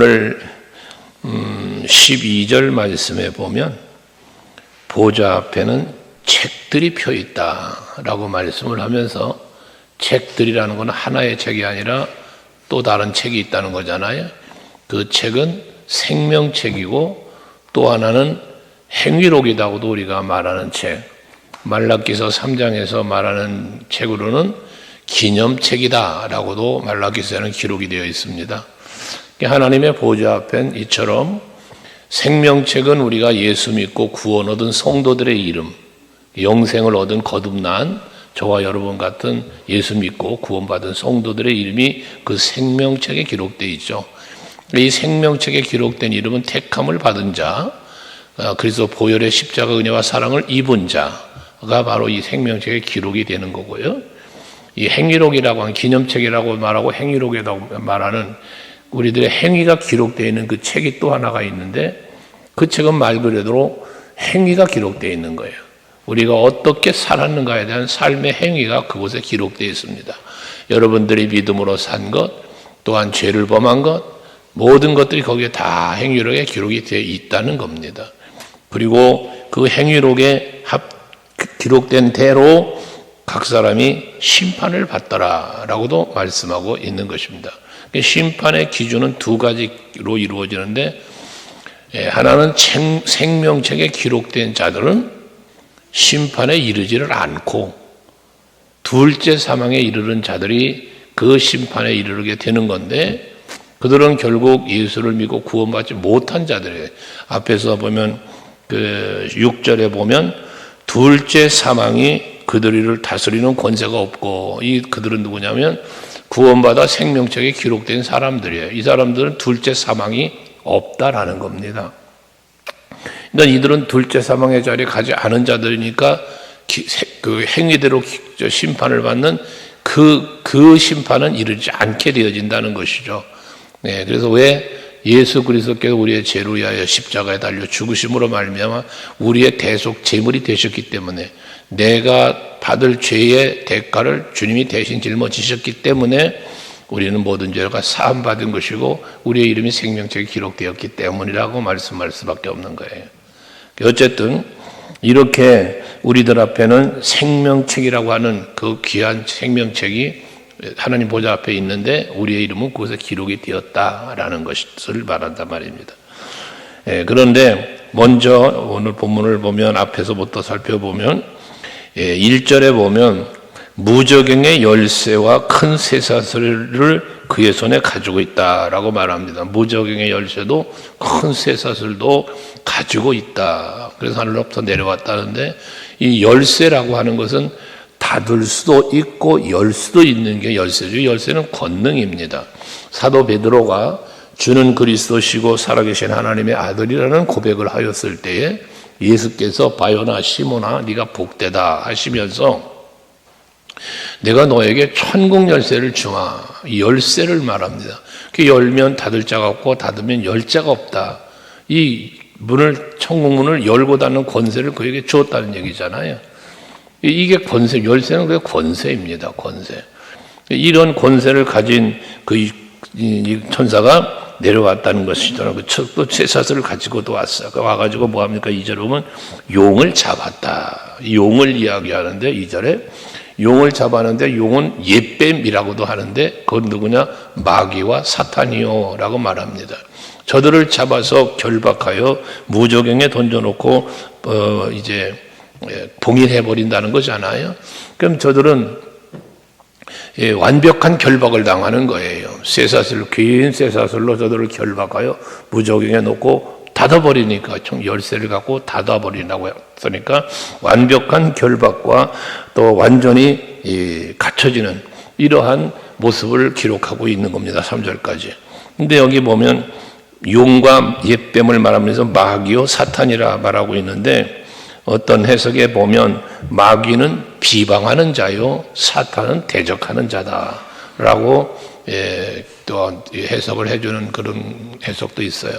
오늘 12절 말씀에 보면 보좌 앞에는 책들이 펴 있다라고 말씀을 하면서, 책들이라는 건 하나의 책이 아니라 또 다른 책이 있다는 거잖아요. 그 책은 생명책이고 또 하나는 행위록이라고도 우리가 말하는 책, 말라기서 3장에서 말하는 책으로는 기념책이다라고도 말라기서에는 기록이 되어 있습니다. 하나님의 보좌 앞엔 이처럼 생명책은 우리가 예수 믿고 구원 얻은 성도들의 이름, 영생을 얻은 거듭난 저와 여러분 같은 예수 믿고 구원받은 성도들의 이름이 그 생명책에 기록되어 있죠. 이 생명책에 기록된 이름은 택함을 받은 자, 그리스도 보혈의 십자가 은혜와 사랑을 입은 자가 바로 이 생명책에 기록이 되는 거고요. 이 행위록이라고 하는, 기념책이라고 말하고 행위록이라고 말하는 우리들의 행위가 기록되어 있는 그 책이 또 하나가 있는데, 그 책은 말 그대로 행위가 기록되어 있는 거예요. 우리가 어떻게 살았는가에 대한 삶의 행위가 그곳에 기록되어 있습니다. 여러분들이 믿음으로 산 것, 또한 죄를 범한 것, 모든 것들이 거기에 다 행위록에 기록이 되어 있다는 겁니다. 그리고 그 행위록에 기록된 대로 각 사람이 심판을 받더라라고도 말씀하고 있는 것입니다. 심판의 기준은 두 가지로 이루어지는데, 하나는 생명책에 기록된 자들은 심판에 이르지를 않고, 둘째 사망에 이르는 자들이 그 심판에 이르게 되는 건데, 그들은 결국 예수를 믿고 구원받지 못한 자들이에요. 앞에서 보면 그 6절에 보면 둘째 사망이 그들을 다스리는 권세가 없고, 이 그들은 누구냐면 구원받아 생명책에 기록된 사람들이에요. 이 사람들은 둘째 사망이 없다라는 겁니다. 그러니까 이들은 둘째 사망의 자리에 가지 않은 자들이니까 그 행위대로 심판을 받는 그 심판은 이르지 않게 되어진다는 것이죠. 네, 그래서 왜 예수 그리스도께서 우리의 죄를 위하여 십자가에 달려 죽으심으로 말미암아 우리의 대속 제물이 되셨기 때문에, 내가 받을 죄의 대가를 주님이 대신 짊어지셨기 때문에 우리는 모든 죄가 사함받은 것이고 우리의 이름이 생명책에 기록되었기 때문이라고 말씀할 수밖에 없는 거예요. 어쨌든 이렇게 우리들 앞에는 생명책이라고 하는 그 귀한 생명책이 하나님 보좌 앞에 있는데, 우리의 이름은 그곳에 기록이 되었다라는 것을 말한단 말입니다. 그런데 먼저 오늘 본문을 보면, 앞에서부터 살펴보면 1절에 보면 무저갱의 열쇠와 큰 쇠사슬을 그의 손에 가지고 있다라고 말합니다. 무저갱의 열쇠도 큰 쇠사슬도 가지고 있다. 그래서 하늘로부터 내려왔다는데, 이 열쇠라고 하는 것은 닫을 수도 있고 열 수도 있는 게 열쇠죠. 열쇠는 권능입니다. 사도 베드로가 주는 그리스도시고 살아계신 하나님의 아들이라는 고백을 하였을 때에 예수께서 바요나 시몬아 네가 복되다 하시면서 내가 너에게 천국 열쇠를 주마, 이 열쇠를 말합니다. 그 열면 닫을 자가 없고 닫으면 열 자가 없다. 이 문을, 천국 문을 열고 닫는 권세를 그에게 주었다는 얘기잖아요. 이게 권세, 열쇠는 그 권세입니다. 권세. 이런 권세를 가진 그 천사가 내려왔다는 것이잖아요. 또 쇠사슬을 가지고도 왔어요. 와가지고 뭐 합니까? 2절에 보면 용을 잡았다. 용을 이야기하는데 2절에 용을 잡았는데, 용은 옛뱀이라고도 하는데 그건 누구냐? 마귀와 사탄이요 라고 말합니다. 저들을 잡아서 결박하여 무저갱에 던져놓고 이제 봉인해버린다는 거잖아요. 그럼 저들은 완벽한 결박을 당하는 거예요. 쇠사슬, 긴 쇠사슬로 저들을 결박하여 무저갱에 놓고 닫아버리니까, 총 열쇠를 갖고 닫아버린다고 했으니까 완벽한 결박과 또 완전히 갇혀지는 이러한 모습을 기록하고 있는 겁니다. 3절까지. 근데 여기 보면 용과 옛뱀을 말하면서 마귀요 사탄이라 말하고 있는데, 어떤 해석에 보면 마귀는 비방하는 자요, 사탄은 대적하는 자다라고 또 해석을 해주는 그런 해석도 있어요.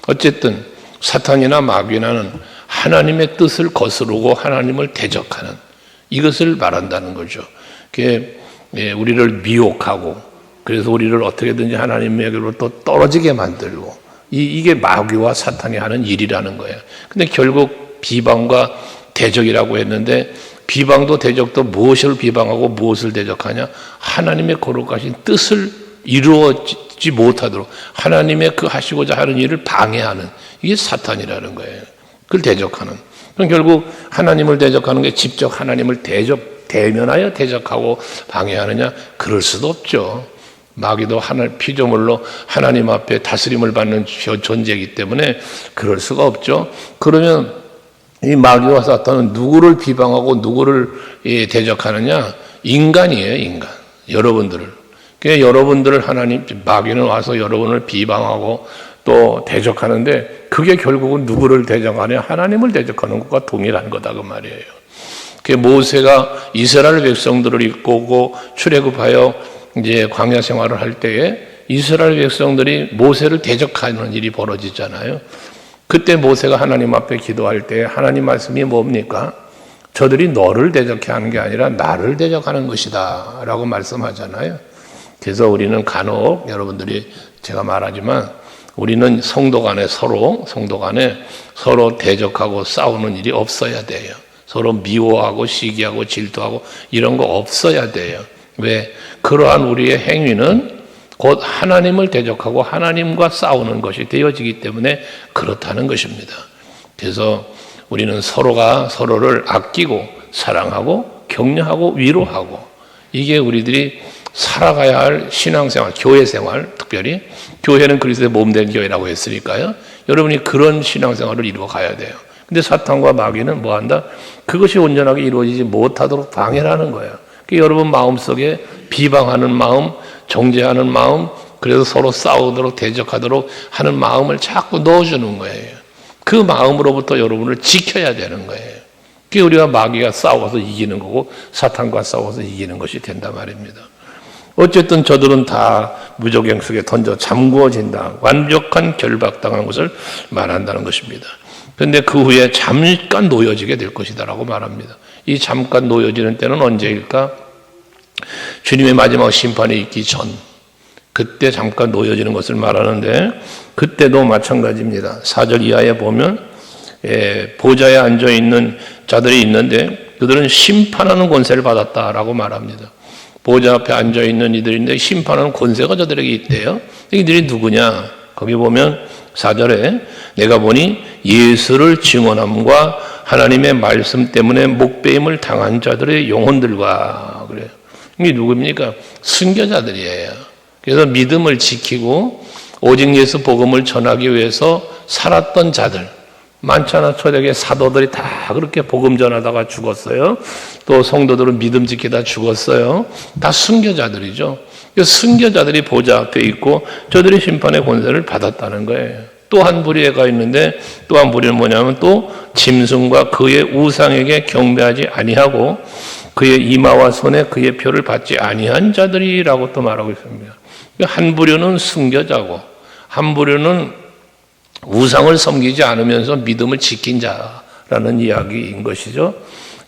어쨌든 사탄이나 마귀는 하나님의 뜻을 거스르고 하나님을 대적하는, 이것을 말한다는 거죠. 그게 우리를 미혹하고 그래서 우리를 어떻게든지 하나님에게로 또 떨어지게 만들고 이게 마귀와 사탄이 하는 일이라는 거예요. 근데 결국 비방과 대적이라고 했는데 비방도 대적도 무엇을 비방하고 무엇을 대적하냐? 하나님의 거룩하신 뜻을 이루어지지 못하도록 하나님의 그 하시고자 하는 일을 방해하는 이게 사탄이라는 거예요. 그걸 대적하는. 그럼 결국 하나님을 대적하는 게 직접 하나님을 대면하여 대적하고 방해하느냐? 그럴 수도 없죠. 마귀도 피조물로 하나님 앞에 다스림을 받는 존재이기 때문에 그럴 수가 없죠. 그러면 이 마귀와 사탄은 누구를 비방하고 누구를 대적하느냐? 인간이에요, 인간. 여러분들을. 그러니까 여러분들을 마귀는 와서 여러분을 비방하고 또 대적하는데 그게 결국은 누구를 대적하냐? 하나님을 대적하는 것과 동일한 거다 그 말이에요. 그 모세가 이스라엘 백성들을 이끌고 출애굽하여 이제 광야 생활을 할 때에 이스라엘 백성들이 모세를 대적하는 일이 벌어지잖아요. 그때 모세가 하나님 앞에 기도할 때 하나님 말씀이 뭡니까? 저들이 너를 대적해 하는 게 아니라 나를 대적하는 것이다 라고 말씀하잖아요. 그래서 우리는 간혹 여러분들이 제가 말하지만 우리는 성도 간에 서로 대적하고 싸우는 일이 없어야 돼요. 서로 미워하고 시기하고 질투하고 이런 거 없어야 돼요. 왜? 그러한 우리의 행위는 곧 하나님을 대적하고 하나님과 싸우는 것이 되어지기 때문에 그렇다는 것입니다. 그래서 우리는 서로가 서로를 아끼고 사랑하고 격려하고 위로하고 이게 우리들이 살아가야 할 신앙생활, 교회생활, 특별히 교회는 그리스도의 몸된 교회라고 했으니까요. 여러분이 그런 신앙생활을 이루어 가야 돼요. 근데 사탄과 마귀는 뭐한다? 그것이 온전하게 이루어지지 못하도록 방해를 하는 거예요. 여러분 마음속에 비방하는 마음, 정죄하는 마음, 그래서 서로 싸우도록 대적하도록 하는 마음을 자꾸 넣어주는 거예요. 그 마음으로부터 여러분을 지켜야 되는 거예요. 그게 우리가 마귀가 싸워서 이기는 거고 사탄과 싸워서 이기는 것이 된단 말입니다. 어쨌든 저들은 다 무적행 속에 던져 잠구어진다. 완벽한 결박당한 것을 말한다는 것입니다. 그런데 그 후에 잠깐 놓여지게 될 것이다라고 말합니다. 이 잠깐 놓여지는 때는 언제일까? 주님의 마지막 심판이 있기 전, 그때 잠깐 놓여지는 것을 말하는데 그때도 마찬가지입니다. 4절 이하에 보면 보좌에 앉아있는 자들이 있는데 그들은 심판하는 권세를 받았다라고 말합니다. 보좌 앞에 앉아있는 이들인데 심판하는 권세가 저들에게 있대요. 이들이 누구냐? 거기 보면 4절에 내가 보니 예수를 증언함과 하나님의 말씀 때문에 목배임을 당한 자들의 영혼들과 그래요. 이게 누굽니까? 순교자들이에요. 그래서 믿음을 지키고 오직 예수 복음을 전하기 위해서 살았던 자들 많잖아. 초대교회 사도들이 다 그렇게 복음 전하다가 죽었어요. 또 성도들은 믿음 지키다 죽었어요. 다 순교자들이죠. 순교자들이 보좌 앞에 있고 저들이 심판의 권세를 받았다는 거예요. 또 한 부류가 있는데 또 한 부류는 뭐냐면 또 짐승과 그의 우상에게 경배하지 아니하고 그의 이마와 손에 그의 표를 받지 아니한 자들이라고 또 말하고 있습니다. 한 부류는 순교자고 한 부류는 우상을 섬기지 않으면서 믿음을 지킨 자라는 이야기인 것이죠.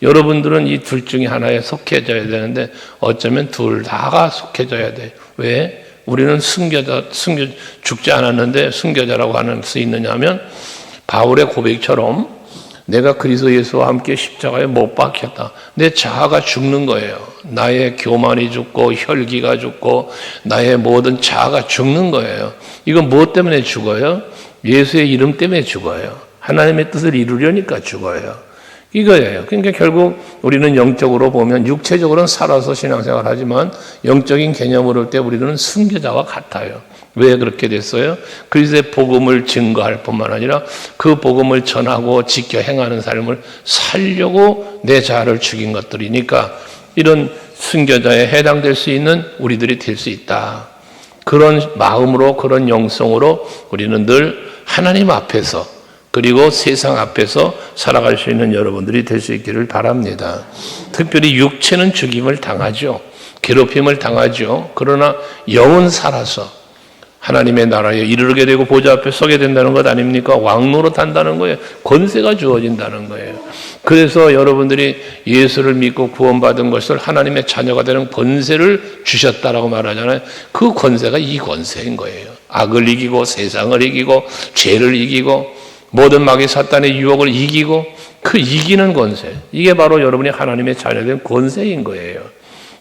여러분들은 이 둘 중에 하나에 속해져야 되는데 어쩌면 둘 다가 속해져야 돼요. 왜? 우리는 죽지 않았는데 순교자라고 할 수 있느냐 하면 바울의 고백처럼 내가 그리스도 예수와 함께 십자가에 못 박혔다. 내 자아가 죽는 거예요. 나의 교만이 죽고 혈기가 죽고 나의 모든 자아가 죽는 거예요. 이건 무엇 때문에 죽어요? 예수의 이름 때문에 죽어요. 하나님의 뜻을 이루려니까 죽어요. 이거예요. 그러니까 결국 우리는 영적으로 보면 육체적으로는 살아서 신앙생활 하지만 영적인 개념으로 볼 때 우리는 순교자와 같아요. 왜 그렇게 됐어요? 그리스도의 복음을 증거할 뿐만 아니라 그 복음을 전하고 지켜 행하는 삶을 살려고 내 자아를 죽인 것들이니까 이런 순교자에 해당될 수 있는 우리들이 될 수 있다. 그런 마음으로 그런 영성으로 우리는 늘 하나님 앞에서 그리고 세상 앞에서 살아갈 수 있는 여러분들이 될 수 있기를 바랍니다. 특별히 육체는 죽임을 당하죠. 괴롭힘을 당하죠. 그러나 영은 살아서 하나님의 나라에 이르게 되고 보좌 앞에 서게 된다는 것 아닙니까? 왕노릇 한다는 거예요. 권세가 주어진다는 거예요. 그래서 여러분들이 예수를 믿고 구원받은 것을 하나님의 자녀가 되는 권세를 주셨다라고 말하잖아요. 그 권세가 이 권세인 거예요. 악을 이기고 세상을 이기고 죄를 이기고 모든 마귀 사탄의 유혹을 이기고 그 이기는 권세. 이게 바로 여러분이 하나님의 자녀된 권세인 거예요.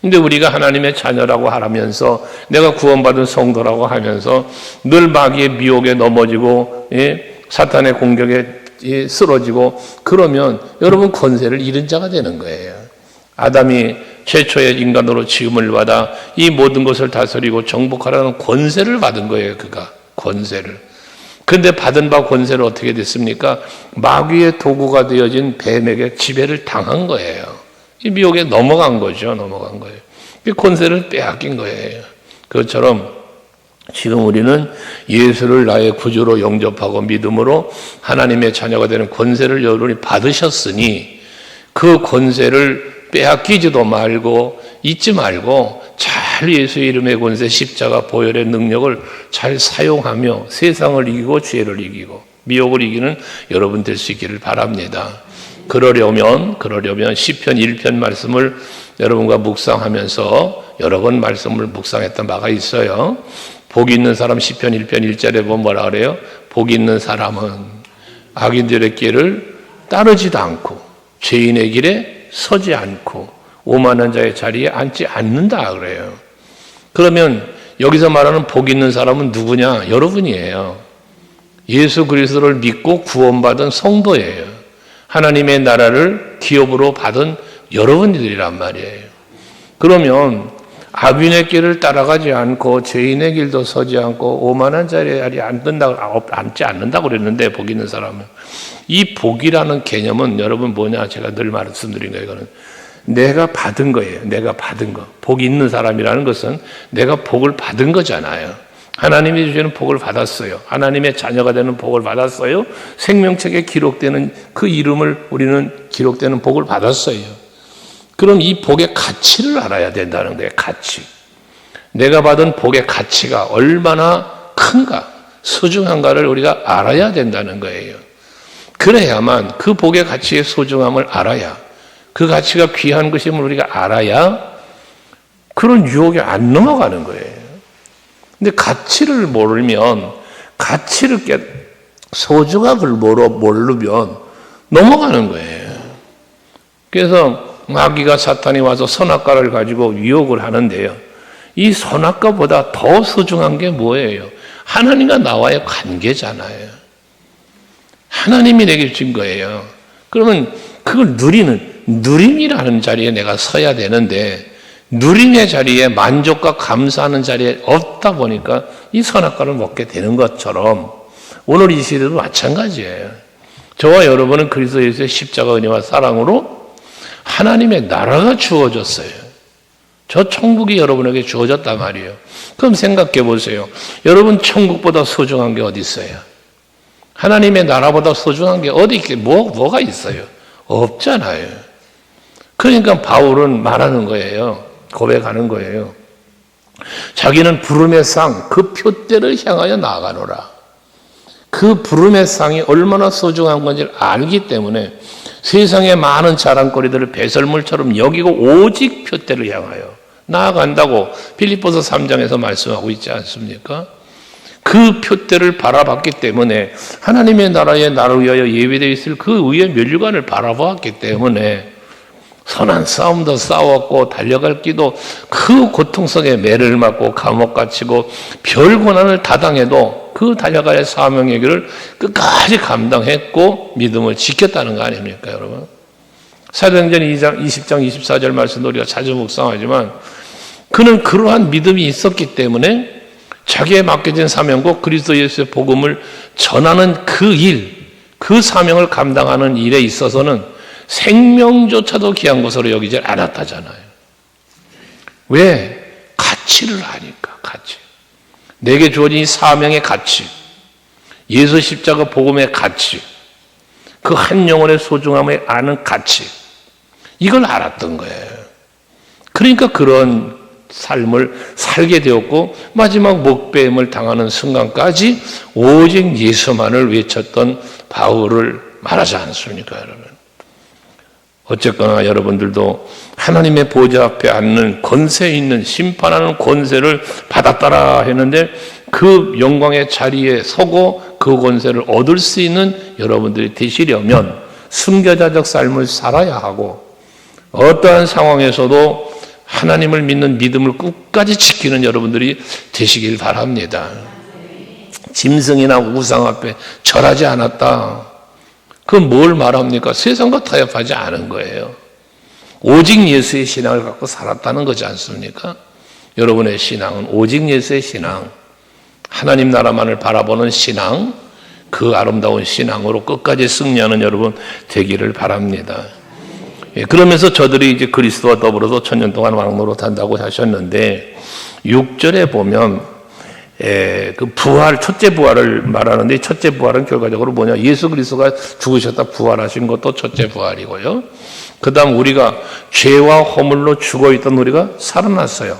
근데 우리가 하나님의 자녀라고 하면서 내가 구원받은 성도라고 하면서 늘 마귀의 미혹에 넘어지고 사탄의 공격에 쓰러지고 그러면 여러분 권세를 잃은 자가 되는 거예요. 아담이 최초의 인간으로 지음을 받아 이 모든 것을 다스리고 정복하라는 권세를 받은 거예요. 그가 권세를. 그런데 받은 바 권세를 어떻게 됐습니까? 마귀의 도구가 되어진 뱀에게 지배를 당한 거예요. 이 미혹에 넘어간 거죠. 넘어간 거예요. 그 권세를 빼앗긴 거예요. 그것처럼 지금 우리는 예수를 나의 구주로 영접하고 믿음으로 하나님의 자녀가 되는 권세를 여러분이 받으셨으니 그 권세를 빼앗기지도 말고 잊지 말고 잘 예수의 이름의 권세 십자가 보혈의 능력을 잘 사용하며 세상을 이기고 죄를 이기고 미혹을 이기는 여러분 될 수 있기를 바랍니다. 그러려면 시편 1편 말씀을 여러분과 묵상하면서 여러 번 말씀을 묵상했던 바가 있어요. 복 있는 사람 시편 1편 1절에 보면 뭐라 그래요? 복 있는 사람은 악인들의 길을 따르지도 않고 죄인의 길에 서지 않고 오만한 자의 자리에 앉지 않는다 그래요. 그러면 여기서 말하는 복 있는 사람은 누구냐? 여러분이에요. 예수 그리스도를 믿고 구원받은 성도예요. 하나님의 나라를 기업으로 받은 여러분들이란 말이에요. 그러면 악인의 길을 따라가지 않고 죄인의 길도 서지 않고 오만한 자리에 앉지 않는다고 그랬는데 복 있는 사람은 이 복이라는 개념은 여러분 뭐냐? 제가 늘 말씀드린 거예요. 이거는 내가 받은 거예요. 내가 받은 거. 복 있는 사람이라는 것은 내가 복을 받은 거잖아요. 하나님이 주시는 복을 받았어요. 하나님의 자녀가 되는 복을 받았어요. 생명책에 기록되는 그 이름을 우리는 기록되는 복을 받았어요. 그럼 이 복의 가치를 알아야 된다는 거예요. 가치. 내가 받은 복의 가치가 얼마나 큰가, 소중한가를 우리가 알아야 된다는 거예요. 그래야만 그 복의 가치의 소중함을 알아야, 그 가치가 귀한 것임을 우리가 알아야 그런 유혹에 안 넘어가는 거예요. 근데 가치를 모르면, 소중함을 모르면 넘어가는 거예요. 그래서 마귀가 사탄이 와서 선악과를 가지고 유혹을 하는데요. 이 선악과보다 더 소중한 게 뭐예요? 하나님과 나와의 관계잖아요. 하나님이 내게 준 거예요. 그러면 그걸 누림이라는 자리에 내가 서야 되는데 누림의 자리에 만족과 감사하는 자리에 없다 보니까 이 선악과를 먹게 되는 것처럼 오늘 이 시대도 마찬가지예요. 저와 여러분은 그리스도 예수의 십자가 은혜와 사랑으로 하나님의 나라가 주어졌어요. 저 천국이 여러분에게 주어졌단 말이에요. 그럼 생각해 보세요. 여러분 천국보다 소중한 게 어디 있어요? 하나님의 나라보다 소중한 게 어디 있게 뭐가 있어요? 없잖아요. 그러니까 바울은 말하는 거예요. 고백하는 거예요. 자기는 부름의 상, 그 표대를 향하여 나아가노라. 그 부름의 상이 얼마나 소중한 건지를 알기 때문에 세상의 많은 자랑거리들을 배설물처럼 여기고 오직 표대를 향하여 나아간다고 빌립보서 3장에서 말씀하고 있지 않습니까? 그 표대를 바라봤기 때문에 하나님의 나라에 나를 위하여 예비되어 있을 그 의의 면류관을 바라보았기 때문에 선한 싸움도 싸웠고 달려갈 기도 그 고통 속에 매를 맞고 감옥 갇히고 별 고난을 다 당해도 그 달려갈 사명의 길을 끝까지 감당했고 믿음을 지켰다는 거 아닙니까 여러분? 사도행전 2장 20장 24절 말씀도 우리가 자주 묵상하지만 그는 그러한 믿음이 있었기 때문에 자기의 맡겨진 사명과 그리스도 예수의 복음을 전하는 그 일, 그 사명을 감당하는 일에 있어서는 생명조차도 귀한 것으로 여기지 않았다잖아요. 왜? 가치를 아니까, 가치. 내게 주어진 이 사명의 가치, 예수 십자가 복음의 가치, 그 한 영혼의 소중함을 아는 가치, 이걸 알았던 거예요. 그러니까 그런 삶을 살게 되었고 마지막 목배임을 당하는 순간까지 오직 예수만을 외쳤던 바울을 말하지 않습니까, 여러분? 어쨌거나 여러분들도 하나님의 보좌 앞에 앉는 권세 있는 심판하는 권세를 받았더라 했는데 그 영광의 자리에 서고 그 권세를 얻을 수 있는 여러분들이 되시려면 순교자적 삶을 살아야 하고 어떠한 상황에서도 하나님을 믿는 믿음을 끝까지 지키는 여러분들이 되시길 바랍니다. 짐승이나 우상 앞에 절하지 않았다. 그건 뭘 말합니까? 세상과 타협하지 않은 거예요. 오직 예수의 신앙을 갖고 살았다는 거지 않습니까? 여러분의 신앙은 오직 예수의 신앙, 하나님 나라만을 바라보는 신앙, 그 아름다운 신앙으로 끝까지 승리하는 여러분 되기를 바랍니다. 그러면서 저들이 이제 그리스도와 더불어서 천년 동안 왕노릇 한다고 하셨는데 6절에 보면 그 부활, 첫째 부활을 말하는데 첫째 부활은 결과적으로 뭐냐? 예수 그리스도가 죽으셨다 부활하신 것도 첫째 부활이고요. 그 다음 우리가 죄와 허물로 죽어있던 우리가 살아났어요.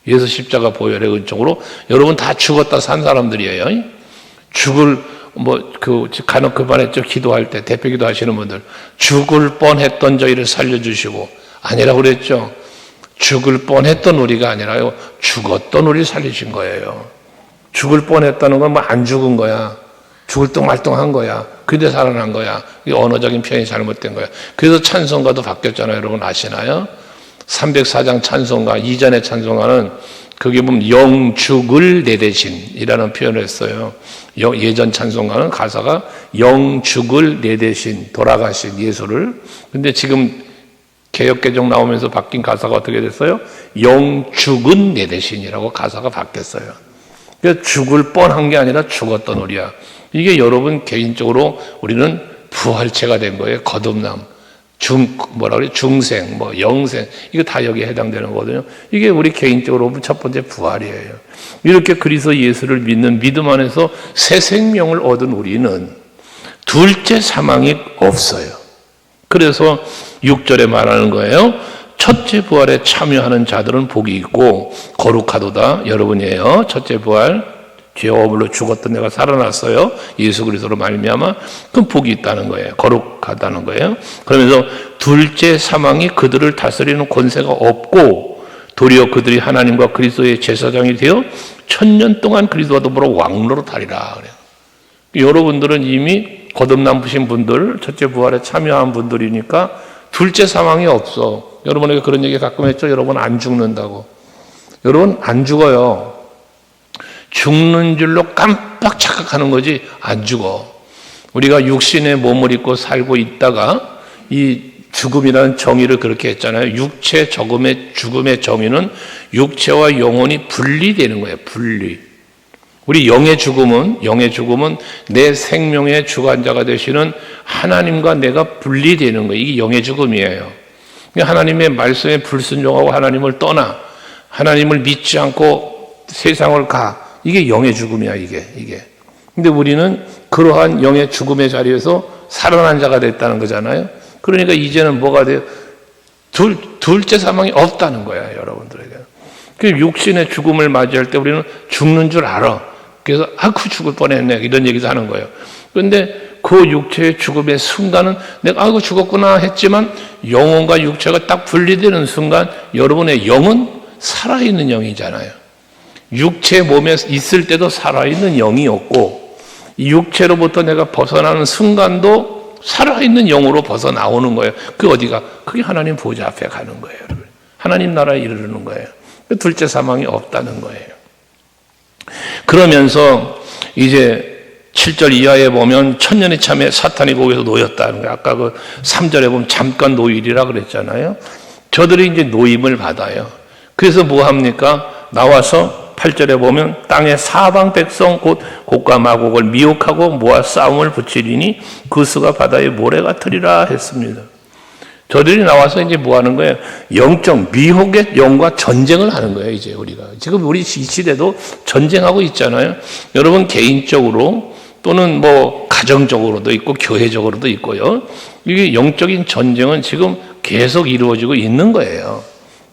예수 십자가 보혈의 은총으로 여러분 다 죽었다 산 사람들이에요. 죽을 간혹 그만했죠. 기도할 때 대표 기도하시는 분들 죽을 뻔했던 저희를 살려주시고 아니라고 그랬죠. 죽을 뻔했던 우리가 아니라요. 죽었던 우리를 살리신 거예요. 죽을 뻔했다는 건 뭐 안 죽은 거야. 죽을 똥말똥한 거야. 근데 살아난 거야. 이게 언어적인 표현이 잘못된 거야. 그래서 찬송가도 바뀌었잖아요. 여러분 아시나요? 304장 찬송가 이전의 찬송가는 거기 보면 영죽을 내 대신이라는 표현을 했어요. 예전 찬송가는 가사가 영죽을 내 대신 돌아가신 예수를. 근데 지금 개역개정 나오면서 바뀐 가사가 어떻게 됐어요? 영죽은 내 대신이라고 가사가 바뀌었어요. 그러니까 죽을 뻔한 게 아니라 죽었던 우리야. 이게 여러분 개인적으로 우리는 부활체가 된 거예요. 거듭남. 중생, 영생, 이거 다 여기에 해당되는 거거든요. 이게 우리 개인적으로 보면 첫 번째 부활이에요. 이렇게 그리스도 예수를 믿는 믿음 안에서 새 생명을 얻은 우리는 둘째 사망이 없어요. 그래서 6절에 말하는 거예요. 첫째 부활에 참여하는 자들은 복이 있고 거룩하도다 여러분이에요. 첫째 부활. 죄와 허물로 죽었던 내가 살아났어요. 예수 그리스도로 말미암아 그럼 복이 있다는 거예요. 거룩하다는 거예요. 그러면서 둘째 사망이 그들을 다스리는 권세가 없고 도리어 그들이 하나님과 그리스도의 제사장이 되어 천년 동안 그리스도와 더불어 왕노릇하리라 그래요. 여러분들은 이미 거듭남으신 분들, 첫째 부활에 참여한 분들이니까 둘째 사망이 없어. 여러분에게 그런 얘기 가끔 했죠. 여러분 안 죽는다고. 여러분 안 죽어요. 죽는 줄로 깜빡 착각하는 거지 안 죽어. 우리가 육신의 몸을 입고 살고 있다가 이 죽음이라는 정의를 그렇게 했잖아요. 육체 죽음의 정의는 육체와 영혼이 분리되는 거예요. 분리. 우리 영의 죽음은 내 생명의 주관자가 되시는 하나님과 내가 분리되는 거예요. 이게 영의 죽음이에요. 하나님의 말씀에 불순종하고 하나님을 떠나 하나님을 믿지 않고 세상을 가. 이게 영의 죽음이야, 이게. 근데 우리는 그러한 영의 죽음의 자리에서 살아난 자가 됐다는 거잖아요. 그러니까 이제는 뭐가 돼요? 둘째 사망이 없다는 거야, 여러분들에게. 그 육신의 죽음을 맞이할 때 우리는 죽는 줄 알아. 그래서, 죽을 뻔했네. 이런 얘기도 하는 거예요. 그런데 그 육체의 죽음의 순간은 내가, 죽었구나 했지만 영혼과 육체가 딱 분리되는 순간 여러분의 영은 살아있는 영이잖아요. 육체 몸에 있을 때도 살아있는 영이었고 이 육체로부터 내가 벗어나는 순간도 살아있는 영으로 벗어나오는 거예요. 그 어디가? 그게 하나님 보좌 앞에 가는 거예요. 여러분. 하나님 나라에 이르는 거예요. 둘째 사망이 없다는 거예요. 그러면서 이제 7절 이하에 보면 천년의 참에 사탄이 거기서 놓였다는 거예요. 아까 그 3절에 보면 잠깐 노일이라 그랬잖아요. 저들이 이제 노임을 받아요. 그래서 뭐 합니까? 나와서 8절에 보면 땅의 사방 백성 곧 곡과 마곡을 미혹하고 모아 싸움을 붙이리니 그 수가 바다의 모래 같으리라 했습니다. 저들이 나와서 이제 뭐 하는 거예요? 영적 미혹의 영과 전쟁을 하는 거예요. 이제 우리가 지금 우리 이 시대도 전쟁하고 있잖아요. 여러분 개인적으로 또는 가정적으로도 있고 교회적으로도 있고요. 이게 영적인 전쟁은 지금 계속 이루어지고 있는 거예요.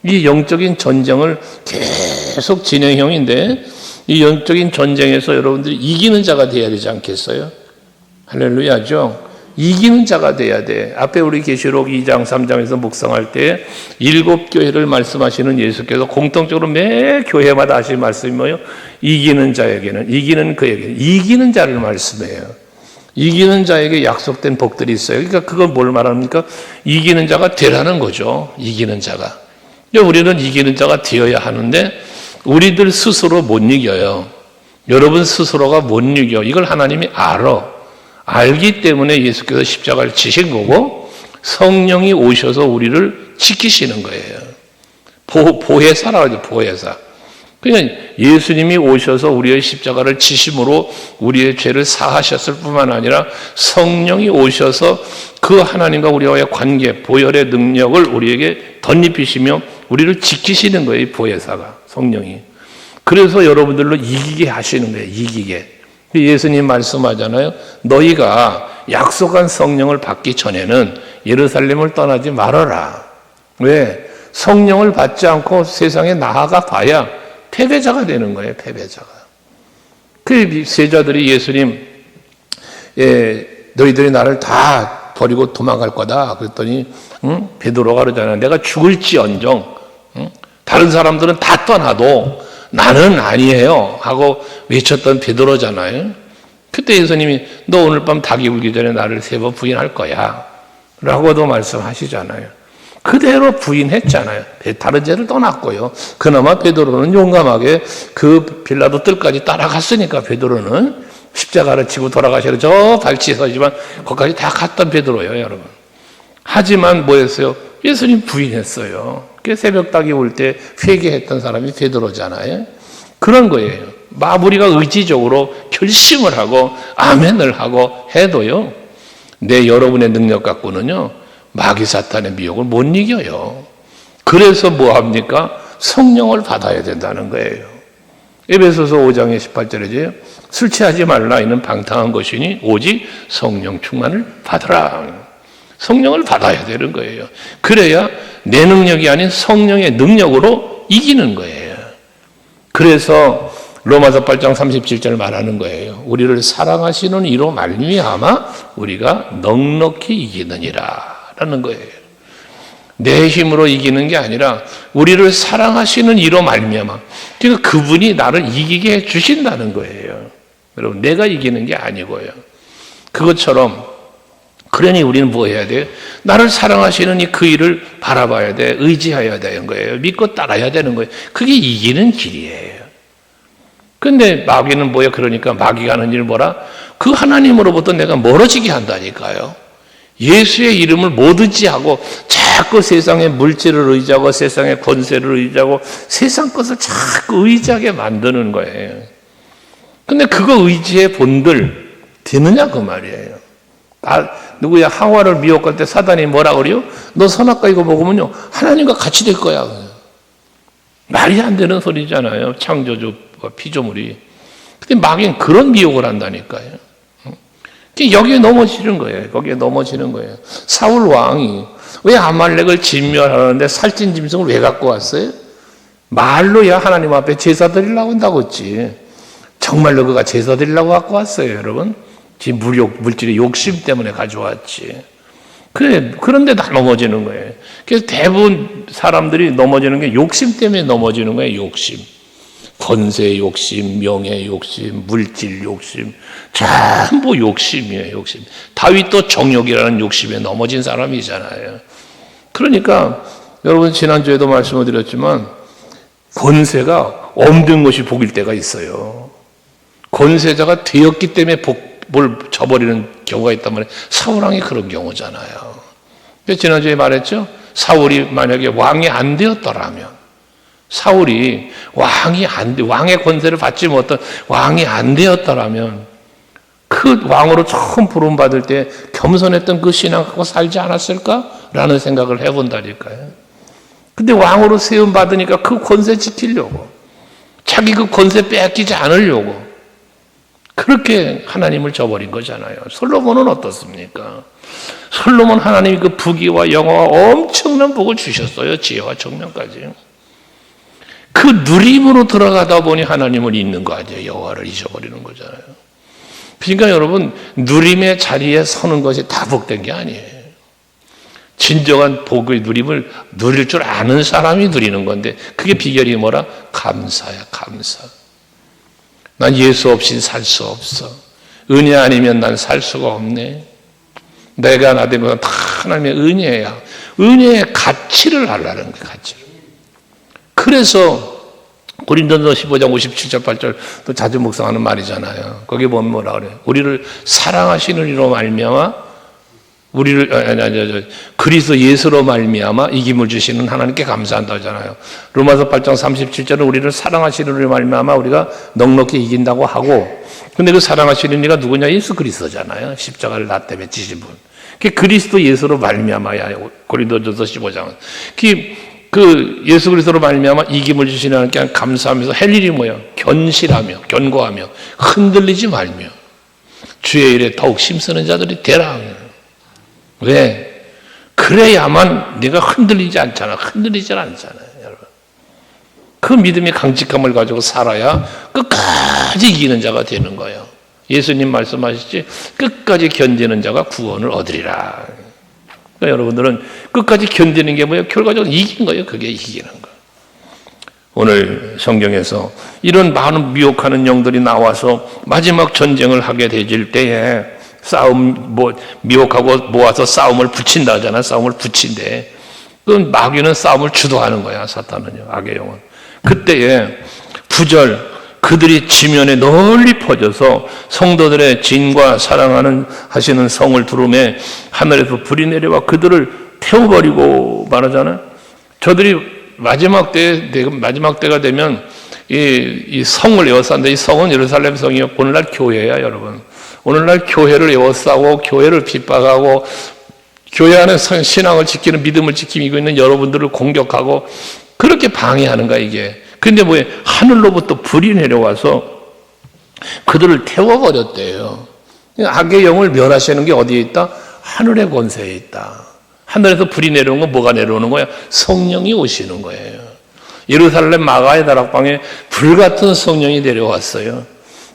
이 영적인 전쟁을 계속 진행형인데 이 영적인 전쟁에서 여러분들이 이기는 자가 되어야 되지 않겠어요? 할렐루야죠. 이기는 자가 돼야 돼. 앞에 우리 계시록 2장 3장에서 묵상할 때 7교회를 말씀하시는 예수께서 공통적으로 매 교회마다 하신 말씀이 뭐예요? 이기는 자에게는, 이기는 그에게는, 이기는 자를 말씀해요. 이기는 자에게 약속된 복들이 있어요. 그러니까 그건 뭘 말합니까? 이기는 자가 되라는 거죠. 이기는 자가. 우리는 이기는 자가 되어야 하는데 우리들 스스로 못 이겨요. 여러분 스스로가 못 이겨. 이걸 하나님이 알아. 알기 때문에 예수께서 십자가를 지신 거고 성령이 오셔서 우리를 지키시는 거예요. 보혜사라고 하죠. 보혜사. 그러니까 예수님이 오셔서 우리의 십자가를 지심으로 우리의 죄를 사하셨을 뿐만 아니라 성령이 오셔서 그 하나님과 우리와의 관계, 보혈의 능력을 우리에게 덧입히시며 우리를 지키시는 거예요. 이 보혜사가, 성령이. 그래서 여러분들로 이기게 하시는 거예요. 이기게. 예수님 말씀하잖아요. 너희가 약속한 성령을 받기 전에는 예루살렘을 떠나지 말아라. 왜? 성령을 받지 않고 세상에 나아가 봐야 패배자가 되는 거예요. 패배자가. 그 세자들이 예수님, 너희들이 나를 다 버리고 도망갈 거다. 그랬더니 베드로가 그러잖아요. 내가 죽을지언정 다른 사람들은 다 떠나도 나는 아니에요 하고 외쳤던 베드로잖아요. 그때 예수님이 너 오늘 밤 닭이 울기 전에 나를 3번 부인할 거야 라고도 말씀하시잖아요. 그대로 부인했잖아요. 다른 죄를 떠났고요. 그나마 베드로는 용감하게 그 빌라도 뜰까지 따라갔으니까 베드로는 십자가를 지고 돌아가셔서 저 발치에 서지만 거기까지 다 갔던 베드로예요, 여러분. 하지만 뭐였어요? 예수님 부인했어요. 그 새벽 닭이 올 때 회개했던 사람이 베드로잖아요. 그런 거예요. 우리가 의지적으로 결심을 하고 아멘을 하고 해도요. 여러분의 능력 갖고는요. 마귀 사탄의 미혹을 못 이겨요. 그래서 뭐 합니까? 성령을 받아야 된다는 거예요. 에베소서 5장의 18절이죠. 술 취하지 말라. 이는 방탕한 것이니 오직 성령 충만을 받으라. 성령을 받아야 되는 거예요. 그래야 내 능력이 아닌 성령의 능력으로 이기는 거예요. 그래서 로마서 8장 37절 말하는 거예요. 우리를 사랑하시는 이로 말미암아 우리가 넉넉히 이기느니라 라는 거예요. 내 힘으로 이기는 게 아니라 우리를 사랑하시는 이로 말미암아, 그러니까 그분이 나를 이기게 해 주신다는 거예요. 여러분, 내가 이기는 게 아니고요. 그것처럼 그러니 우리는 뭐 해야 돼요? 나를 사랑하시는 이 그 일을 바라봐야 돼. 의지해야 되는 거예요. 믿고 따라야 되는 거예요. 그게 이기는 길이에요. 근데 마귀는 뭐예요? 그러니까 마귀가 하는 일 뭐라? 그 하나님으로부터 내가 멀어지게 한다니까요. 예수의 이름을 못 의지하고 자꾸 세상의 물질을 의지하고 세상의 권세를 의지하고 세상 것을 자꾸 의지하게 만드는 거예요. 근데 그거 의지의 본들 되느냐 그 말이에요. 누구야? 하와를 미혹할 때 사단이 뭐라 그래요? 너 선악과 이거 먹으면요 하나님과 같이 될 거야. 말이 안 되는 소리잖아요. 창조주와 피조물이. 근데 마귀는 그런 미혹을 한다니까요. 여기에 넘어지는 거예요. 거기에 넘어지는 거예요. 사울 왕이 왜 아말렉을 진멸하는데 살찐 짐승을 왜 갖고 왔어요? 말로야 하나님 앞에 제사 드리려고 한다고 했지. 정말로 그가 제사 드리려고 갖고 왔어요, 여러분. 물질의 욕심 때문에 가져왔지. 그런데 다 넘어지는 거예요. 그래서 대부분 사람들이 넘어지는 게 욕심 때문에 넘어지는 거예요, 욕심. 권세 욕심, 명예 욕심, 물질 욕심, 전부 욕심이에요, 욕심. 다윗도 정욕이라는 욕심에 넘어진 사람이잖아요. 그러니까 여러분 지난주에도 말씀을 드렸지만 권세가 없는 것이 복일 때가 있어요. 권세자가 되었기 때문에 복을 저버리는 경우가 있단 말이에요. 사울왕이 그런 경우잖아요. 지난주에 말했죠. 사울이 만약에 왕이 안 되었더라면, 사울이 왕의 권세를 받지 못한 왕이 안 되었더라면 그 왕으로 처음 부름받을 때 겸손했던 그 신앙 갖고 살지 않았을까라는 생각을 해본다니까요. 근데 왕으로 세움 받으니까 그 권세 지키려고, 자기 그 권세 빼앗기지 않으려고 그렇게 하나님을 저버린 거잖아요. 솔로몬은 어떻습니까? 솔로몬 하나님이 그 부귀와 영화와 엄청난 복을 주셨어요. 지혜와 청명까지. 그 누림으로 들어가다 보니 하나님을 잊는 거 아니에요. 여호와를 잊어버리는 거잖아요. 그러니까 여러분, 누림의 자리에 서는 것이 다 복된 게 아니에요. 진정한 복의 누림을 누릴 줄 아는 사람이 누리는 건데, 그게 비결이 뭐라? 감사야, 감사. 난 예수 없이 살 수 없어. 은혜 아니면 난 살 수가 없네. 내가 나 되면 다 하나님의 은혜야. 은혜의 가치를 알라는 거예요, 가치를. 그래서 고린도서 15장 57절 8절 또 자주 묵상하는 말이잖아요. 거기 보면 뭐라 그래요? 우리를 사랑하시는 이로 말미암아 그리스도 예수로 말미암아 이김을 주시는 하나님께 감사한다 하잖아요. 로마서 8장 37절은 우리를 사랑하시는 이로 말미암아 우리가 넉넉히 이긴다고 하고, 근데 그 사랑하시는 이가 누구냐? 예수 그리스도잖아요. 십자가를 나 때문에 지신 분. 그 그리스도 예수로 말미암아야 고린도전서 15장은 그 예수 그리스도로 말미암아 이김을 주시는 하나님께 감사하면서 할 일이 뭐예요? 견실하며 견고하며 흔들리지 말며 주의 일에 더욱 힘쓰는 자들이 되라. 왜? 그래야만 네가 흔들리지 않잖아. 흔들리지 않잖아요, 여러분. 그 믿음의 강직함을 가지고 살아야 끝까지 이기는 자가 되는 거예요. 예수님 말씀하시지, 끝까지 견디는 자가 구원을 얻으리라. 그러니까 여러분들은 끝까지 견디는 게 뭐예요? 결과적으로 이긴 거예요. 그게 이기는 거. 오늘 성경에서 이런 많은 미혹하는 영들이 나와서 마지막 전쟁을 하게 되질 때에 미혹하고 모아서 싸움을 붙인다 하잖아. 싸움을 붙인대. 그건 마귀는 싸움을 주도하는 거야, 사탄은요, 악의 영은. 그때에 부절, 그들이 지면에 널리 퍼져서 성도들의 진과 하시는 성을 두루매 하늘에서 불이 내려와 그들을 태워버리고 말하잖아요. 저들이 마지막 때가 되면 이 성을 에워싼다. 이 성은 예루살렘 성이요. 오늘날 교회야, 여러분. 오늘날 교회를 에워싸고 교회를 핍박하고 교회 안에 신앙을 지키는 믿음을 지키고 있는 여러분들을 공격하고 그렇게 방해하는 거야, 이게. 근데 뭐예요? 하늘로부터 불이 내려와서 그들을 태워버렸대요. 악의 영을 멸하시는 게 어디에 있다? 하늘의 권세에 있다. 하늘에서 불이 내려오는 건 뭐가 내려오는 거야? 성령이 오시는 거예요. 예루살렘 마가의 다락방에 불같은 성령이 내려왔어요.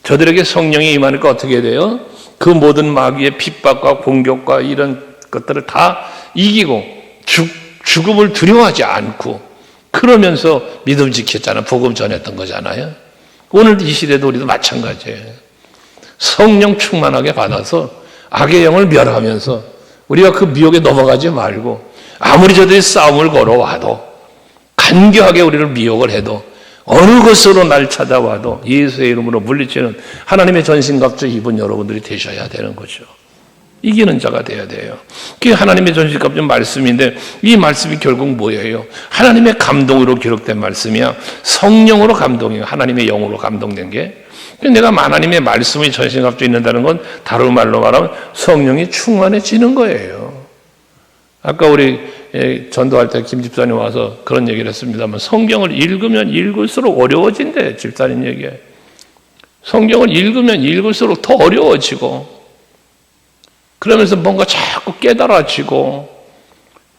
저들에게 성령이 임하니까 어떻게 돼요? 그 모든 마귀의 핍박과 공격과 이런 것들을 다 이기고 죽음을 두려워하지 않고 그러면서 믿음 지켰잖아요. 복음 전했던 거잖아요. 오늘 이 시대도 우리도 마찬가지예요. 성령 충만하게 받아서 악의 영을 멸하면서 우리가 그 미혹에 넘어가지 말고 아무리 저들이 싸움을 걸어와도 간교하게 우리를 미혹을 해도 어느 곳으로 날 찾아와도 예수의 이름으로 물리치는 하나님의 전신갑주 입은 여러분들이 되셔야 되는 거죠. 이기는 자가 돼야 돼요. 그게 하나님의 전신갑주 말씀인데 이 말씀이 결국 뭐예요? 하나님의 감동으로 기록된 말씀이야. 성령으로 감동이에요. 하나님의 영으로 감동된 게. 내가 하나님의 말씀이 전신갑주 있는다는 건 다른 말로 말하면 성령이 충만해지는 거예요. 아까 우리 전도할 때 김 집사님 와서 그런 얘기를 했습니다만 성경을 읽으면 읽을수록 어려워진대. 집사님 얘기에. 성경을 읽으면 읽을수록 더 어려워지고 그러면서 뭔가 자꾸 깨달아지고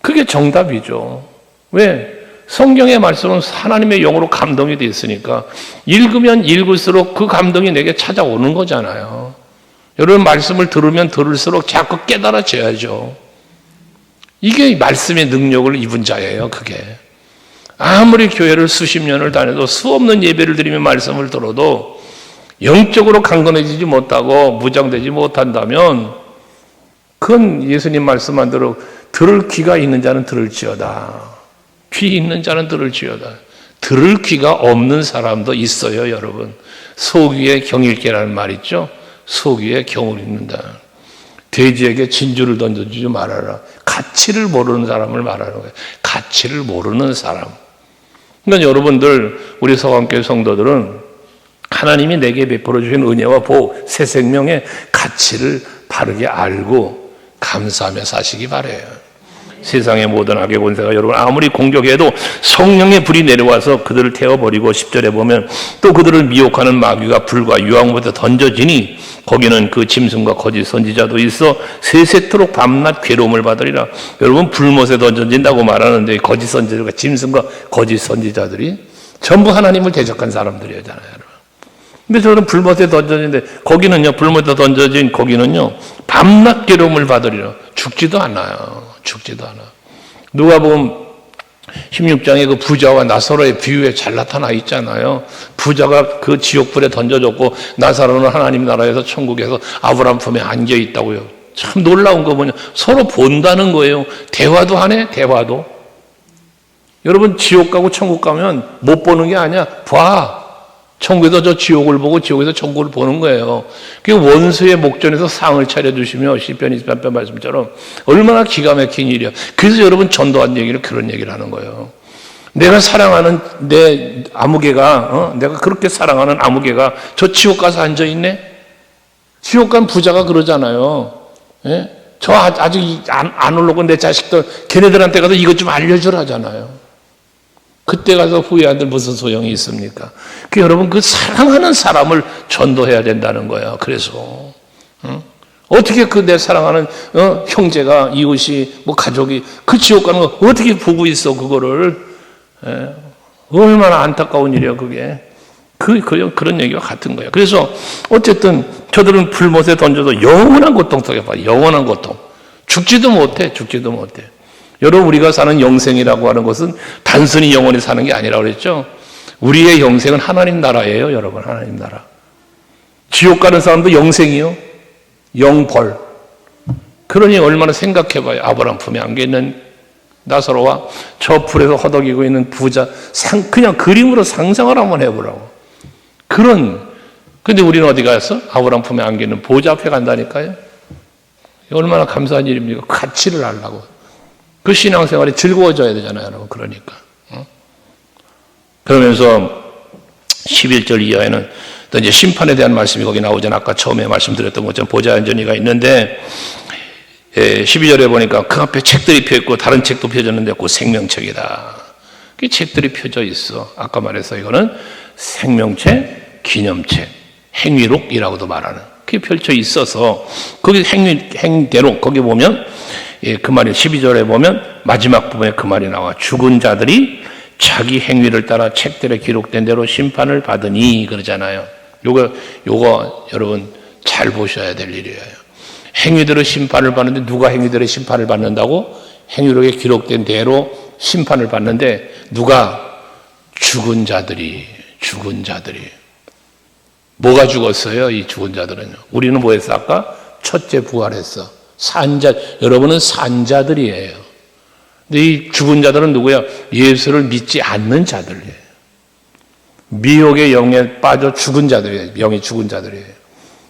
그게 정답이죠. 왜? 성경의 말씀은 하나님의 영으로 감동이 되어 있으니까 읽으면 읽을수록 그 감동이 내게 찾아오는 거잖아요. 여러분 말씀을 들으면 들을수록 자꾸 깨달아져야죠. 이게 말씀의 능력을 입은 자예요. 그게. 아무리 교회를 수십 년을 다녀도 수없는 예배를 드리며 말씀을 들어도 영적으로 강건해지지 못하고 무장되지 못한다면 그건 예수님 말씀한 대로 들을 귀가 있는 자는 들을지어다. 귀 있는 자는 들을지어다. 들을 귀가 없는 사람도 있어요, 여러분. 소귀에 경일깨라는 말 있죠? 소귀에 경을 읽는다. 돼지에게 진주를 던져주지 말아라. 가치를 모르는 사람을 말하는 거예요. 가치를 모르는 사람. 그러니까 여러분들, 우리 서강교회 성도들은 하나님이 내게 베풀어 주신 은혜와 복, 새 생명의 가치를 바르게 알고 감사하며 사시기 바라요. 세상의 모든 악의 권세가 여러분 아무리 공격해도 성령의 불이 내려와서 그들을 태워버리고 10절에 보면 또 그들을 미혹하는 마귀가 불과 유황못에 던져지니 거기는 그 짐승과 거짓 선지자도 있어 세세토록 밤낮 괴로움을 받으리라. 여러분 불못에 던져진다고 말하는데 거짓 선지자가 짐승과 거짓 선지자들이 전부 하나님을 대적한 사람들이잖아요. 여러분. 근데 저는 불못에 던져진데 거기는요, 불못에 던져진 거기는요, 밤낮 괴로움을 받으리라. 죽지도 않아요. 죽지도 않아. 누가복음 16장에 그 부자와 나사로의 비유에 잘 나타나 있잖아요. 부자가 그 지옥불에 던져졌고 나사로는 하나님 나라에서 천국에서 아브라함 품에 안겨 있다고요. 참 놀라운 거 뭐냐, 서로 본다는 거예요. 대화도 하네, 대화도. 여러분, 지옥 가고 천국 가면 못 보는 게 아니야. 봐. 천국에서 저 지옥을 보고 지옥에서 천국을 보는 거예요. 그 원수의 목전에서 상을 차려주시며 시편 23편 말씀처럼 얼마나 기가 막힌 일이야. 그래서 여러분, 전도한 얘기를 그런 얘기를 하는 거예요. 내가 사랑하는 내 아무개가, 내가 그렇게 사랑하는 아무개가 저 지옥 가서 앉아있네? 지옥 간 부자가 그러잖아요. 예? 저 아직 안 올라오고 내 자식들 걔네들한테 가서 이것 좀 알려주라잖아요. 그때 가서 후회한들 무슨 소용이 있습니까? 여러분, 그 사랑하는 사람을 전도해야 된다는 거예요. 그래서 어떻게 그 내 사랑하는 형제가, 이웃이, 뭐 가족이 그 지옥 가는 거 어떻게 보고 있어? 그거를. 얼마나 안타까운 일이야 그게. 그런 얘기와 같은 거예요. 그래서 어쨌든 저들은 불못에 던져도 영원한 고통 속에 빠져. 영원한 고통. 죽지도 못해. 여러분, 우리가 사는 영생이라고 하는 것은 단순히 영원히 사는 게 아니라고 그랬죠. 우리의 영생은 하나님 나라예요, 여러분. 하나님 나라. 지옥 가는 사람도 영생이요. 영벌. 그러니 얼마나 생각해봐요. 아브라함 품에 안겨 있는 나사로와 저 불에서 허덕이고 있는 부자. 그냥 그림으로 상상을 한번 해보라고. 근데 우리는 어디 갔어? 아브라함 품에 안겨 있는 보좌 앞에 간다니까요. 얼마나 감사한 일입니까? 가치를 알라고. 그 신앙생활이 즐거워져야 되잖아요, 여러분. 그러니까. 그러면서 11절 이하에는 또 이제 심판에 대한 말씀이 거기 나오잖아요. 아까 처음에 말씀드렸던 것처럼 보좌 안전이가 있는데, 12절에 보니까 그 앞에 책들이 펴있고 다른 책도 펴졌는데 그 생명책이다. 그 책들이 펴져 있어. 아까 말해서 이거는 생명책, 기념책, 행위록이라고도 말하는. 그게 펼쳐 있어서 거기 행대록 거기 보면 그 말이 12절에 보면 마지막 부분에 그 말이 나와. 죽은 자들이 자기 행위를 따라 책들에 기록된 대로 심판을 받으니 그러잖아요. 요거 여러분 잘 보셔야 될 일이에요. 행위대로 심판을 받는데 누가 행위대로 심판을 받는다고? 행위록에 기록된 대로 심판을 받는데 누가? 죽은 자들이. 뭐가 죽었어요? 이 죽은 자들은요. 우리는 뭐 했어? 아까 첫째 부활했어. 여러분은 산자들이에요. 근데 이 죽은 자들은 누구야? 예수를 믿지 않는 자들이에요. 미혹의 영에 빠져 죽은 자들이에요. 영이 죽은 자들이에요.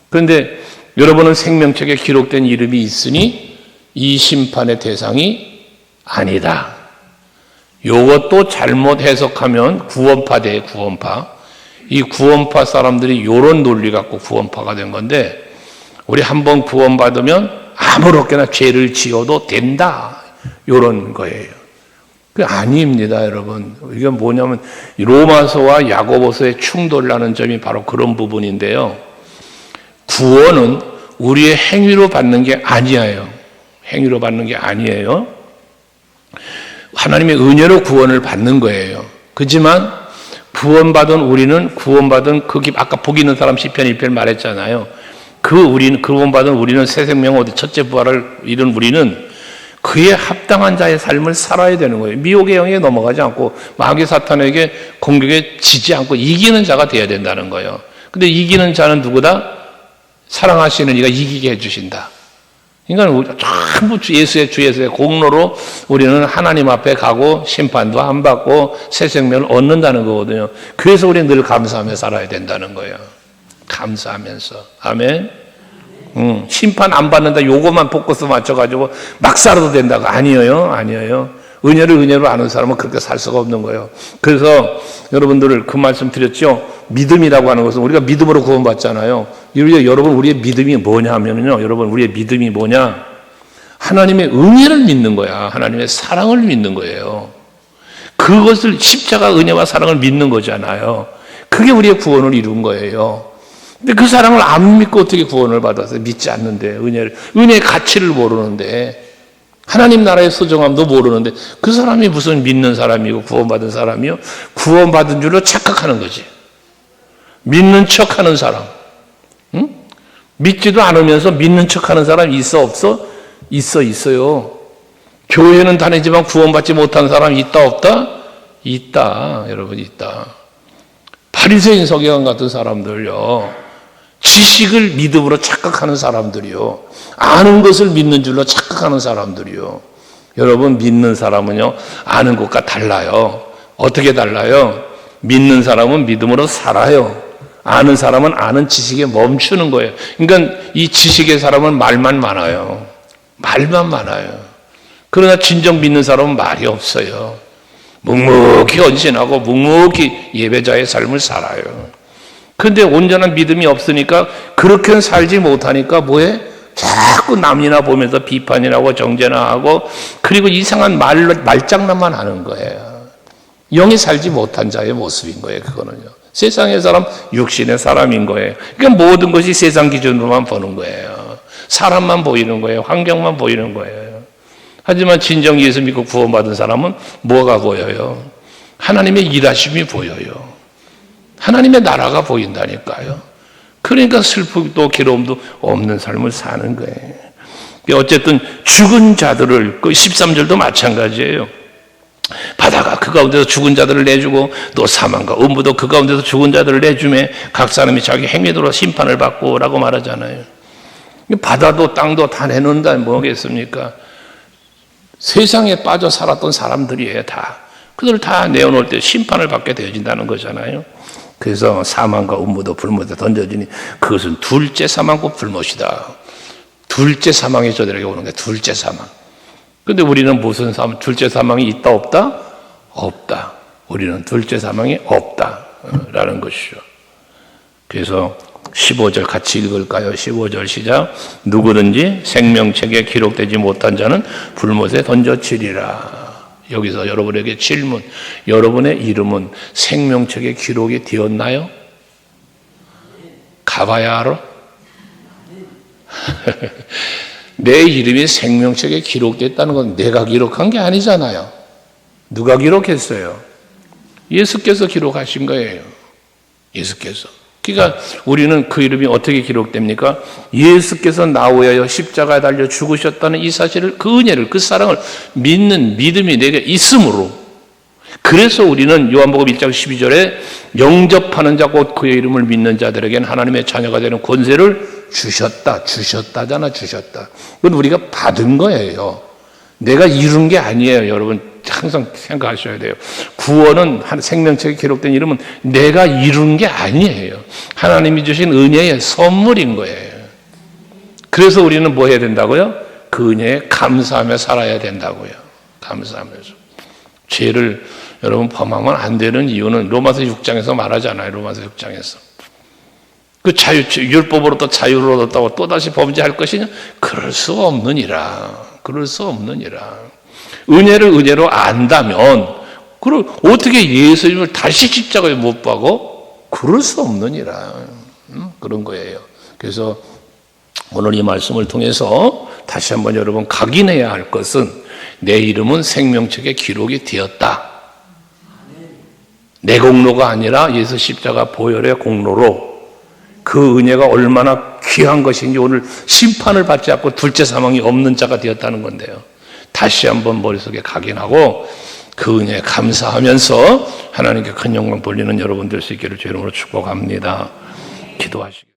그런데 여러분은 생명책에 기록된 이름이 있으니 이 심판의 대상이 아니다. 이것도 잘못 해석하면 구원파 돼, 구원파. 이 구원파 사람들이 이런 논리 갖고 구원파가 된 건데, 우리 한번 구원받으면 아무렇게나 죄를 지어도 된다. 이런 거예요. 그 아닙니다, 여러분. 이게 뭐냐면 로마서와 야고보서의 충돌나는 점이 바로 그런 부분인데요. 구원은 우리의 행위로 받는 게 아니에요. 행위로 받는 게 아니에요. 하나님의 은혜로 구원을 받는 거예요. 그렇지만 구원받은 우리는 아까 복 있는 사람 시편 1편 말했잖아요. 구원받은 우리는 새 생명 얻은 첫째 부활을 이룬 우리는 그에 합당한 자의 삶을 살아야 되는 거예요. 미혹의 영에 넘어가지 않고 마귀 사탄에게 공격에 지지 않고 이기는 자가 되어야 된다는 거예요. 근데 이기는 자는 누구다? 사랑하시는 이가 이기게 해주신다. 그러니까 전부 주 예수의 공로로 우리는 하나님 앞에 가고 심판도 안 받고 새 생명을 얻는다는 거거든요. 그래서 우리는 늘 감사하며 살아야 된다는 거예요. 감사하면서. 아멘. 심판 안 받는다. 요것만 포커스 맞춰가지고 막 살아도 된다고. 아니에요. 은혜를 은혜로 아는 사람은 그렇게 살 수가 없는 거예요. 그래서 여러분들 그 말씀 드렸죠. 믿음이라고 하는 것은 우리가 믿음으로 구원받잖아요. 여러분 우리의 믿음이 뭐냐 하면요. 여러분 우리의 믿음이 뭐냐? 하나님의 은혜를 믿는 거야. 하나님의 사랑을 믿는 거예요. 그것을 십자가 은혜와 사랑을 믿는 거잖아요. 그게 우리의 구원을 이룬 거예요. 근데 그 사랑을 안 믿고 어떻게 구원을 받았어요? 믿지 않는데, 은혜의 가치를 모르는데, 하나님 나라의 소중함도 모르는데, 그 사람이 무슨 믿는 사람이고 구원받은 사람이요? 구원받은 줄로 착각하는 거지. 믿는 척하는 사람. 응? 믿지도 않으면서 믿는 척하는 사람 있어 없어? 있어요. 교회는 다니지만 구원받지 못한 사람 있다 없다? 있다. 여러분 있다. 바리새인 서기관 같은 사람들요. 지식을 믿음으로 착각하는 사람들이요. 아는 것을 믿는 줄로 착각하는 사람들이요. 여러분 믿는 사람은요. 아는 것과 달라요. 어떻게 달라요? 믿는 사람은 믿음으로 살아요. 아는 사람은 아는 지식에 멈추는 거예요. 그러니까 이 지식의 사람은 말만 많아요. 말만 많아요. 그러나 진정 믿는 사람은 말이 없어요. 묵묵히 헌신하고 묵묵히 예배자의 삶을 살아요. 그런데 온전한 믿음이 없으니까 그렇게는 살지 못하니까 뭐해? 자꾸 남이나 보면서 비판이나 하고 정죄나 하고 그리고 이상한 말장난만 하는 거예요. 영이 살지 못한 자의 모습인 거예요. 그거는요. 세상의 사람, 육신의 사람인 거예요. 그러니까 모든 것이 세상 기준으로만 보는 거예요. 사람만 보이는 거예요. 환경만 보이는 거예요. 하지만 진정 예수 믿고 구원받은 사람은 뭐가 보여요? 하나님의 일하심이 보여요. 하나님의 나라가 보인다니까요. 그러니까 슬픔도 괴로움도 없는 삶을 사는 거예요. 어쨌든 죽은 자들을, 그 13절도 마찬가지예요. 바다가 그 가운데서 죽은 자들을 내주고 또 사망과 음부도 그 가운데서 죽은 자들을 내주매 각 사람이 자기 행위대로 심판을 받고 라고 말하잖아요. 바다도 땅도 다 내놓는다 뭐겠습니까? 세상에 빠져 살았던 사람들이에요. 다. 그들을 다 내어놓을 때 심판을 받게 되어진다는 거잖아요. 그래서 사망과 음부도 불못에 던져지니 그것은 둘째 사망과 불못이다. 둘째 사망이 저들에게 오는 게 둘째 사망. 그런데 우리는 무슨 사망? 둘째 사망이 있다 없다? 없다. 우리는 둘째 사망이 없다라는 것이죠. 그래서 15절 같이 읽을까요? 15절 시작. 누구든지 생명책에 기록되지 못한 자는 불못에 던져지리라. 여기서 여러분에게 질문. 여러분의 이름은 생명책에 기록이 되었나요? 가봐야 알아? 내 이름이 생명책에 기록됐다는 건 내가 기록한 게 아니잖아요. 누가 기록했어요? 예수께서 기록하신 거예요. 예수께서. 그러니까 우리는 그 이름이 어떻게 기록됩니까? 예수께서 나 위하여 십자가에 달려 죽으셨다는 이 사실을, 그 은혜를, 그 사랑을 믿는 믿음이 내게 있으므로, 그래서 우리는 요한복음 1장 12절에 영접하는 자 곧 그의 이름을 믿는 자들에게는 하나님의 자녀가 되는 권세를 주셨다잖아. 그건 우리가 받은 거예요. 내가 이룬 게 아니에요. 여러분 항상 생각하셔야 돼요. 구원은 생명책에 기록된 이름은 내가 이룬 게 아니에요. 하나님이 주신 은혜의 선물인 거예요. 그래서 우리는 뭐 해야 된다고요? 그 은혜에 감사하며 살아야 된다고요. 감사하면서. 죄를 여러분 범하면 안 되는 이유는 로마서 6장에서 말하잖아요. 로마서 6장에서. 그 율법으로 또 자유를 얻었다고 또다시 범죄할 것이냐? 그럴 수 없느니라. 은혜를 은혜로 안다면, 그걸 어떻게 예수님을 다시 십자가에 못 박어? 그럴 수 없느니라. 그런 거예요. 그래서 오늘 이 말씀을 통해서 다시 한번 여러분 각인해야 할 것은 내 이름은 생명책에 기록이 되었다. 내 공로가 아니라 예수 십자가 보혈의 공로로 그 은혜가 얼마나 귀한 것인지 오늘 심판을 받지 않고 둘째 사망이 없는 자가 되었다는 건데요. 다시 한번 머릿속에 각인하고 그 은혜에 감사하면서 하나님께 큰 영광 돌리는 여러분 될 수 있기를 주의 이름으로 축복합니다. 기도하시겠습니다.